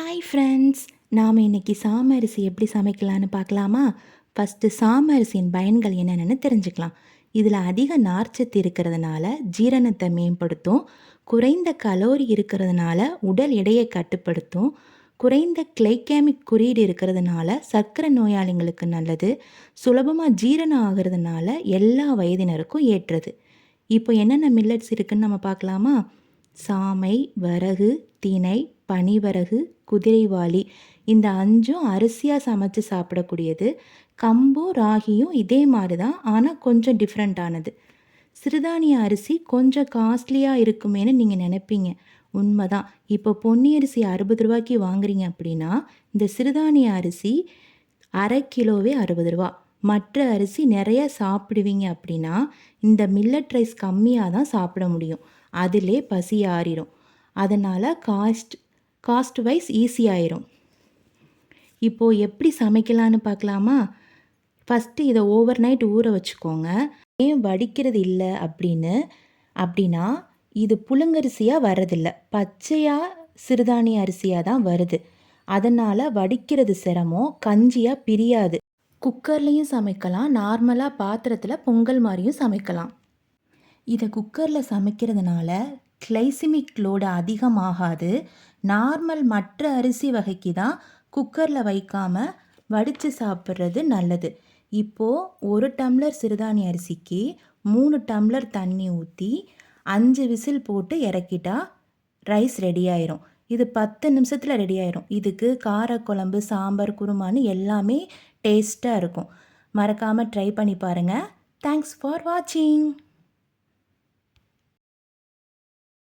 Hi friends, நாம் இன்றைக்கி சாம அரிசி எப்படி சமைக்கலான்னு பார்க்கலாமா? ஃபஸ்ட்டு சாம அரிசியின் பயன்கள் என்னென்னு தெரிஞ்சுக்கலாம். இதில் அதிக நார்ச்சத்து இருக்கிறதுனால ஜீரணத்தை மேம்படுத்தும், குறைந்த கலோரி இருக்கிறதுனால உடல் எடையை கட்டுப்படுத்தும், குறைந்த கிளைகேமிக் குறியீடு இருக்கிறதுனால சர்க்கரை நோயாளிங்களுக்கு நல்லது, சுலபமாக ஜீரணம் ஆகிறதுனால எல்லா வயதினருக்கும் ஏற்றது. இப்போ என்னென்ன மில்லட்ஸ் இருக்குதுன்னு நம்ம பார்க்கலாமா? சாமை, வரகு, திணை, பனிவரகு, குதிரைவாலி இந்த 5ம் அரிசியாக சமைச்சு சாப்பிடக்கூடியது. கம்பும் ராகியும் இதே மாதிரி தான், ஆனால் கொஞ்சம் டிஃப்ரெண்ட்டானது. சிறுதானிய அரிசி கொஞ்சம் காஸ்ட்லியாக இருக்குமேனு நீங்கள் நினைப்பீங்க. உண்மைதான். இப்போ பொன்னி அரிசி 60 ரூபாய்க்கு வாங்குறீங்க அப்படின்னா இந்த சிறுதானிய அரிசி அரை கிலோவே 60 ரூபா. மற்ற அரிசி நிறைய சாப்பிடுவீங்க அப்படின்னா இந்த மில்லட் ரைஸ் கம்மியாக தான் சாப்பிட முடியும். அதிலே பசி ஆறிடும். அதனால் காஸ்ட் வைஸ் ஈஸியாயிரும். இப்போது எப்படி சமைக்கலான்னு பார்க்கலாமா? ஃபஸ்ட்டு இதை ஓவர் நைட் ஊற வச்சுக்கோங்க. ஏன் வடிக்கிறது இல்லை அப்படின்னா இது புழுங்கரிசியாக வரதில்லை, பச்சையாக சிறுதானிய அரிசியாக தான் வருது. அதனால் வடிக்கிறது சிரமம், கஞ்சியாக பிரியாது. குக்கர்லேயும் சமைக்கலாம், நார்மலாக பாத்திரத்தில் பொங்கல் மாதிரியும் சமைக்கலாம். இதை குக்கரில் சமைக்கிறதுனால கிளைசிமிக் லோடு அதிகமாகாது. நார்மல் மற்ற அரிசி வகைக்கு தான் குக்கரில் வைக்காமல் வடித்து சாப்பிட்றது நல்லது. இப்போது 1 டம்ளர் சிறுதானிய அரிசிக்கு 3 டம்ளர் தண்ணி ஊற்றி 5 விசில் போட்டு இறக்கிட்டா ரைஸ் ரெடி ஆயிரும். இது 10 நிமிஷத்தில் ரெடி ஆயிரும். இதுக்கு காரக்குழம்பு, சாம்பார், குருமான்னு எல்லாமே டேஸ்ட்டாக இருக்கும். மறக்காமல் ட்ரை பண்ணி பாருங்கள். தேங்க்ஸ் ஃபார் வாட்சிங்.